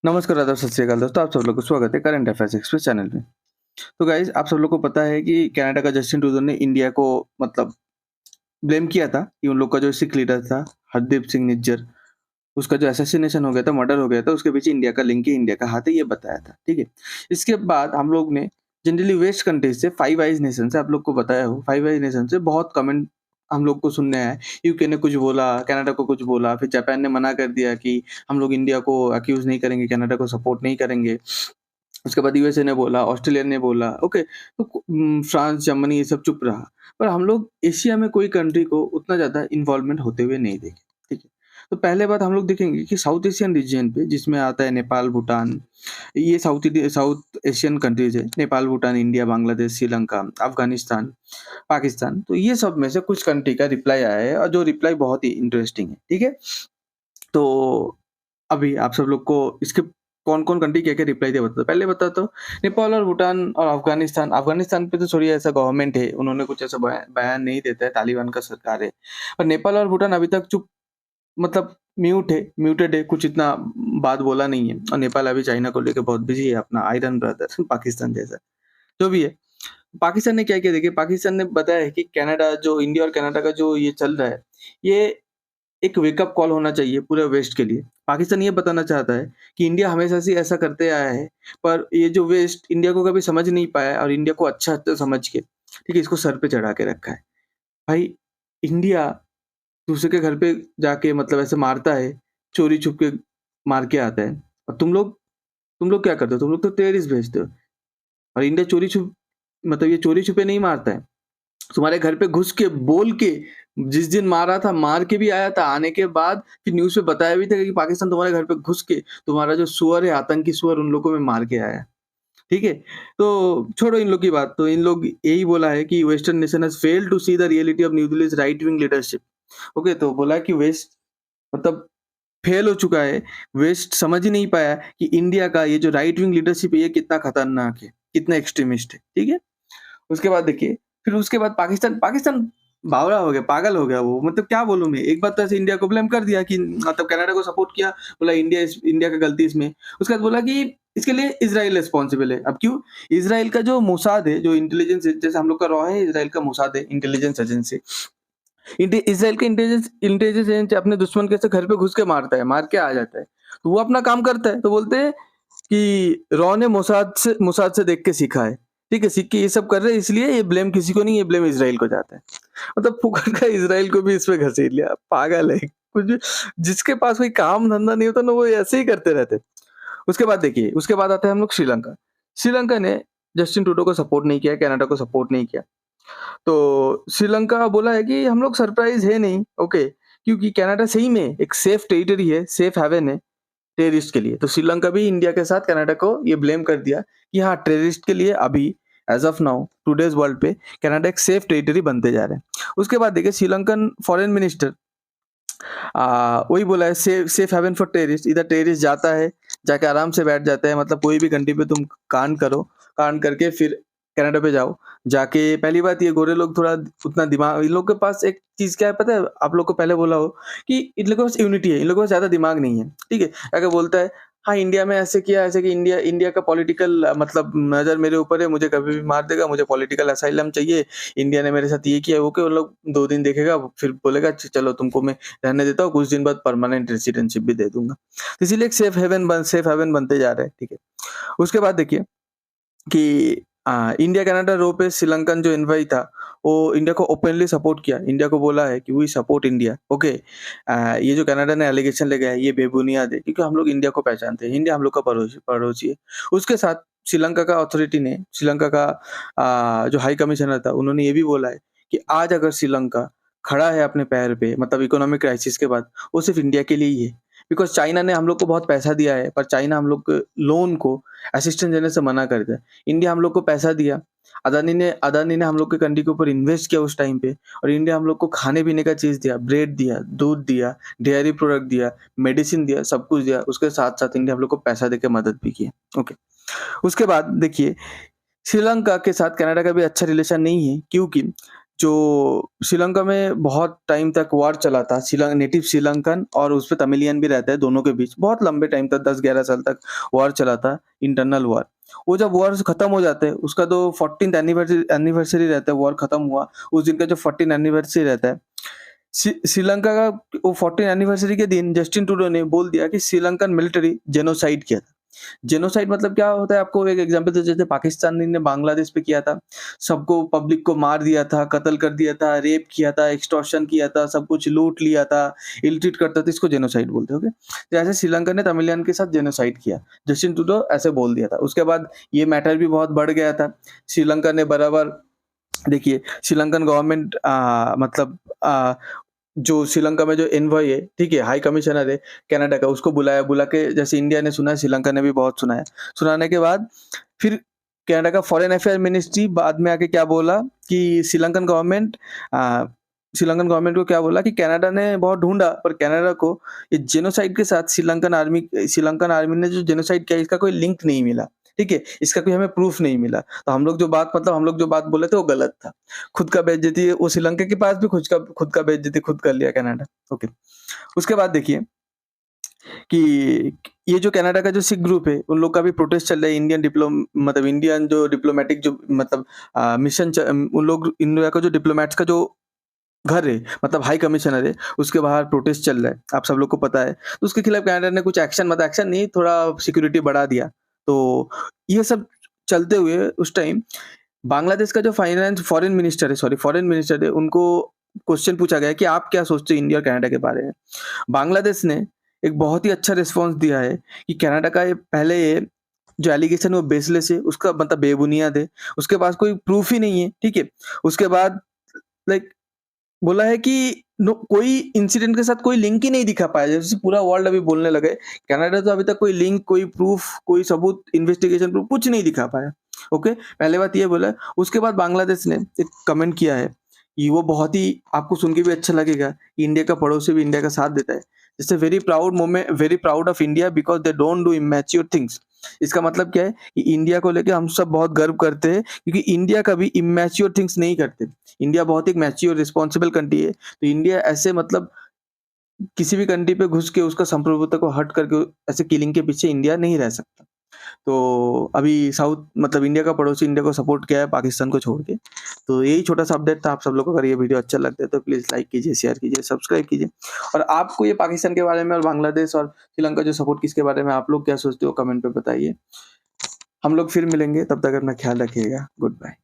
नमस्कार, आदाब, सत श्री अकाल दोस्तों, आप सब लोग को स्वागत है करंट अफेयर्स एक्सप्रेस चैनल में। तो गाइस आप सब लोग को पता है कि कनाडा का जस्टिन ट्रूडो ने इंडिया को मतलब ब्लेम किया था कि उन लोग का जो सिख लीडर था हरदीप सिंह निज्जर, उसका जो असैसिनेशन हो गया था, मर्डर हो गया था, उसके पीछे इंडिया का लिंक है, इंडिया का हाथ है, ये बताया था, ठीक है। इसके बाद हम लोग ने जनरली वेस्ट कंट्रीज से फाइव आइज नेशन से आप लोग को बताया हो, फाइव आइज नेशन से बहुत कमेंट हम लोग को सुनने आया है। यूके ने कुछ बोला, कनाडा को कुछ बोला, फिर जापान ने मना कर दिया कि हम लोग इंडिया को अक्यूज नहीं करेंगे, कनाडा को सपोर्ट नहीं करेंगे। उसके बाद यूएसए ने बोला, ऑस्ट्रेलिया ने बोला, ओके, तो फ्रांस, जर्मनी ये सब चुप रहा। पर हम लोग एशिया में कोई कंट्री को उतना ज़्यादा इन्वॉल्वमेंट होते हुए नहीं देखे, ठीक है। तो पहले बात हम लोग देखेंगे कि साउथ एशियन रीजन पे जिसमें आता है नेपाल, भूटान, ये साउथ एशियन कंट्रीज़ है। नेपाल, भूटान, इंडिया, बांग्लादेश, श्रीलंका, अफ़गानिस्तान, पाकिस्तान। तो ये सब में से कुछ कंट्री का रिप्लाई आया है और जो रिप्लाई बहुत ही इंटरेस्टिंग है, ठीक है। तो अभी आप सब लोग को इसके कौन-कौन कंट्री क्या-क्या रिप्लाई दिया बताता हूँ। पहले बताता हूँ, नेपाल और भूटान और अफ़गानिस्तान। अफ़गानिस्तान पे तो छोड़िए, ऐसा गवर्नमेंट है, उन्होंने कुछ ऐसा बयान नहीं देता है, तालिबान का सरकार है। पर नेपाल और भूटान अभी तक चुप, मतलब म्यूट है, म्यूटेड है, कुछ इतना बात बोला नहीं है। और नेपाल अभी चाइना को लेके बहुत बिज़ी है, अपना आयरन ब्रदर पाकिस्तान जैसा। जो भी है, पाकिस्तान ने क्या किया देखिए, पाकिस्तान ने बताया है कि कनाडा जो इंडिया और कनाडा का जो ये चल रहा है, ये एक वेकअप कॉल होना चाहिए पूरे वेस्ट के लिए। पाकिस्तान ये बताना चाहता है कि इंडिया हमेशा से ऐसा करते आया है, पर ये जो वेस्ट इंडिया को कभी समझ नहीं पाया और इंडिया को अच्छा-अच्छा समझ के, ठीक है, इसको सर पे चढ़ा के रखा है। भाई, इंडिया दूसरे के घर पे जाके मतलब ऐसे मारता है, चोरी छुप के मार के आता है, और तुम लोग क्या करते हो? तुम लोग तो टेररिस्ट भेजते हो। और इंडिया चोरी छुप मतलब ये चोरी छुपे नहीं मारता है। तुम्हारे घर पे घुस के बोल के जिस दिन मारा था, मार के भी आया था, आने के बाद फिर न्यूज़ पे बताया भी था कि पाकिस्तान तुम्हारे घर पे घुस के तुम्हारा जो सूअर है, आतंकी सूअर, उन लोगों में मार के आया है। ठीक है? तो छोड़ो इन लोग की बात, तो इन लोग यही बोला है कि western nation has failed to see the reality of New Delhi's right wing leadership. Okay, तो बोला कि वेस्ट मतलब फेल हो चुका है, वेस्ट समझ ही नहीं पाया कि इंडिया का ये जो राइट विंग लीडरशिप है, ये कितना खतरनाक है, कितना एक्सट्रीमिस्ट है। ठीक है? उसके बाद देखिए, फिर उसके बाद पाकिस्तान पाकिस्तान बावला हो गया, पागल हो गया वो। मतलब क्या बोलूँ मैं? एक बार तो ऐसे इंडिया को ब्लेम कर दिया कि मतलब कनाडा को सपोर्ट किया, बोला इंडिया का गलती इसमें। उसके बाद बोला कि इसके लिए इज़राइल रिस्पॉन्सिबल है। अब क्यों? इज़राइल का जो मोसाद है, जो इंटेलिजेंस जैसे हम लोग का रॉ है, इज़राइल का मोसाद है, इंटेलिजेंस एजेंसी। इज़राइल का इंटेलिजेंस एजेंसी अपने दुश्मन के ऐसे घर पे घुस के मारता है, मार के आ जाता है। तो वो अपना काम करता है, तो बोलते हैं कि रॉ ने मोसाद से देख के सीखा है। ठीक है? सीख के ये सब कर रहे हैं, इसलिए ये ब्लेम किसी को नहीं, ये ब्लेम इज़राइल को जाता है। मतलब फुकड़ का इज़राइल को भी इसमें घसीट लिया। पागल है। कुछ जिसके पास कोई काम-धंधा नहीं होता ना, वो ऐसे ही करते रहते हैं। उसके बाद देखिए, उसके बाद आते हैं हम लोग श्रीलंका। श्रीलंका ने जस्टिन ट्रूडो को सपोर्ट नहीं किया, कनाडा को सपोर्ट नहीं किया। तो श्रीलंका बोला है कि हम लोग सरप्राइज़ है नहीं, ओके, क्योंकि कनाडा सही में एक सेफ टेरिटरी है, सेफ हेवन है टेररिस्ट के लिए। तो श्रीलंका भी इंडिया के साथ कनाडा को ये ब्लेम कर दिया कि हाँ, टेररिस्ट के लिए अभी as of now today's world पे कनाडा एक सेफ टेरिटरी बनते जा रहे हैं। उसके बाद देखिए, श्रीलंकन फॉरेन मिनिस्टर वही बोला है, safe safe haven for terrorist. इधर टेररिस्ट जाता है, जाके आराम से बैठ जाता है, मतलब कोई भी कंट्री पे तुम कांड करो, कांड करके फिर कनाडा पे जाओ। जाके पहली बात, ये गोरे लोग थोड़ा उतना दिमाग, इन लोग के पास एक चीज़ क्या है पता है? आप लोग को पहले बोला हो कि इन लोगों के पास यूनिटी है, इन लोगों के पास ज़्यादा दिमाग नहीं है, ठीक है? आके बोलता है, हाँ, इंडिया में ऐसे किया, ऐसे कि इंडिया इंडिया का पॉलिटिकल मतलब नज़र मेरे ऊपर है, मुझे कभी भी मार देगा, मुझे पॉलिटिकल असाइलम चाहिए, इंडिया ने मेरे साथ ये किया, वो किया। वो लोग 2 दिन देखेगा, फिर बोलेगा चलो तुमको मैं रहने देता हूँ, कुछ दिन बाद परमानेंट रेसिडेंटशिप भी दे दूँगा। तो इसीलिए एक सेफ हेवन बनते जा रहा है, ठीक है। उसके बाद देखिए कि इंडिया कनाडा रो पे श्रीलंकन जो एनवॉय था, वो इंडिया को ओपनली सपोर्ट किया। इंडिया को बोला है कि वी सपोर्ट इंडिया, ओके। ये जो कनाडा ने एलिगेशन लगाया है, ये बेबुनियाद है, क्योंकि हम लोग इंडिया को पहचानते हैं, इंडिया हम लोग का पड़ोसी है। उसके साथ श्रीलंका का अथॉरिटी ने, श्रीलंका का जो हाई कमिश्नर था, उन्होंने ये भी बोला है कि आज अगर श्रीलंका खड़ा है अपने पैर पे, मतलब इकोनॉमिक क्राइसिस के बाद, वो सिर्फ इंडिया के लिए ही है। बिकॉज़ चाइना ने हम लोग को बहुत पैसा दिया है, पर चाइना हम लोग को लोन को असिस्टेंस देने से मना कर दिया। इंडिया हम लोग को पैसा दिया, अदानी ने हम लोग के कंट्री के ऊपर इन्वेस्ट किया उस टाइम पे, और इंडिया हम लोग को खाने-पीने का चीज़ दिया, ब्रेड दिया, दूध दिया, डेयरी प्रोडक्ट दिया, मेडिसिन दिया, सब कुछ दिया। उसके साथ-साथ इंडिया हम लोग को पैसा देके मदद भी किया। ओके। उसके बाद देखिए, श्रीलंका के साथ कनाडा का भी अच्छा रिलेशन नहीं है, क्योंकि जो श्रीलंका में बहुत टाइम तक वॉर चला था, नेटिव श्रीलंकन और उसपे तमिलियन भी रहते हैं, दोनों के बीच बहुत लंबे टाइम तक 10-11 साल तक वॉर चला था, इंटरनल वॉर। वो जब वॉर खत्म हो जाते हैं, उसका जो 14th एनिवर्सरी रहता है, वॉर खत्म हुआ, उस दिन का जो 14th एनिवर्सरी रहता है, श्रीलंका का वो 14th एनिवर्सरी के दिन जस्टिन ट्रूडो ने बोल दिया कि श्रीलंकन मिलिट्री जेनोसाइड किया था। जेनोसाइड मतलब क्या होता है, आपको एक एग्जांपल दे, जैसे पाकिस्तान ने बांग्लादेश पे किया था, सबको पब्लिक को मार दिया था, कत्ल कर दिया था, रेप किया था, एक्सटॉर्शन किया था, सब कुछ लूट लिया था, इल ट्रीट करता था, इसको जेनोसाइड बोलते हैं। ओके, तो ऐसे श्रीलंका ने तमिलियन के साथ जेनोसाइड किया, जस्टिन ट्रूडो ऐसे बोल दिया था। उसके बाद ये मैटर भी बहुत बढ़ गया था। श्रीलंका ने बराबर, देखिए श्रीलंकन गवर्नमेंट मतलब जो श्रीलंका में जो एनवॉय है, ठीक है, हाई कमिश्नर है कनाडा का, उसको बुला के, जैसे इंडिया ने सुना, श्रीलंका ने भी बहुत सुना है। सुनाने के बाद फिर कनाडा का फॉरेन अफेयर मिनिस्ट्री बाद में आके क्या बोला कि श्रीलंकन गवर्नमेंट को क्या बोला कि कनाडा ने बहुत ढूंढा, पर कनाडा को ये जेनोसाइड के साथ श्रीलंकन आर्मी ने जो जेनोसाइड किया, इसका कोई लिंक नहीं मिला, ठीक है, इसका कोई हमें प्रूफ नहीं मिला। तो हम लोग जो बात बोले थे वो गलत था। खुद का बेइज्जती, वो श्रीलंका के पास भी खुद का बेइज्जती खुद कर लिया कनाडा। ओके, उसके बाद देखिए कि ये जो कनाडा का जो सिख ग्रुप है, उन लोग का भी प्रोटेस्ट चल रहा है। इंडियन जो डिप्लोमेटिक जो मतलब मिशन, उन लोग, इंडिया का जो डिप्लोमेट्स का जो घर है, मतलब हाई कमिश्नर है, उसके बाहर प्रोटेस्ट चल रहा है, आप सब लोग को पता है। तो उसके खिलाफ कनाडा ने कुछ एक्शन नहीं, थोड़ा सिक्योरिटी बढ़ा दिया। तो ये सब चलते हुए उस टाइम बांग्लादेश का जो फॉरेन मिनिस्टर है, उनको क्वेश्चन पूछा गया कि आप क्या सोचते हैं इंडिया और कनाडा के बारे में। बांग्लादेश ने एक बहुत ही अच्छा रिस्पॉन्स दिया है कि कनाडा का ये जो एलिगेशन है वो बेसलेस है, उसका मतलब बेबुनियाद है, उसके पास कोई प्रूफ ही नहीं है, ठीक है। उसके बाद लाइक बोला है कि कोई इंसिडेंट के साथ कोई लिंक ही नहीं दिखा पाया, जैसे पूरा वर्ल्ड अभी बोलने लगे। कनाडा तो अभी तक कोई लिंक, कोई प्रूफ, कोई सबूत, इन्वेस्टिगेशन प्रूफ कुछ नहीं दिखा पाया। ओके, पहले बात ये बोला। उसके बाद बांग्लादेश ने एक कमेंट किया है कि वो बहुत ही, आपको सुन के भी अच्छा लगेगा कि इंडिया का पड़ोसी भी इंडिया का साथ देता है। जैसे very proud of India because they don't do immature things. इसका मतलब क्या है कि इंडिया को लेके हम सब बहुत गर्व करते हैं, क्योंकि इंडिया कभी इमैच्योर थिंग्स नहीं करते। इंडिया बहुत एक मैच्योर रिस्पॉन्सिबल कंट्री है। तो इंडिया ऐसे मतलब किसी भी कंट्री पे घुस के उसका संप्रभुता को हट करके ऐसे किलिंग के पीछे इंडिया नहीं रह सकता। तो अभी साउथ मतलब इंडिया का पड़ोसी इंडिया को सपोर्ट किया है पाकिस्तान को छोड़ के। तो यही छोटा-सा अपडेट था आप सब लोग को। अगर ये वीडियो अच्छा लगता है तो प्लीज़ लाइक कीजिए, शेयर कीजिए, सब्सक्राइब कीजिए। और आपको ये पाकिस्तान के बारे में और बांग्लादेश और श्रीलंका जो सपोर्ट किसके बारे में आप लोग क्या सोचते हो कमेंट पे बताइए। हम लोग फिर मिलेंगे, तब तक अपना ख्याल रखिएगा। Good bye.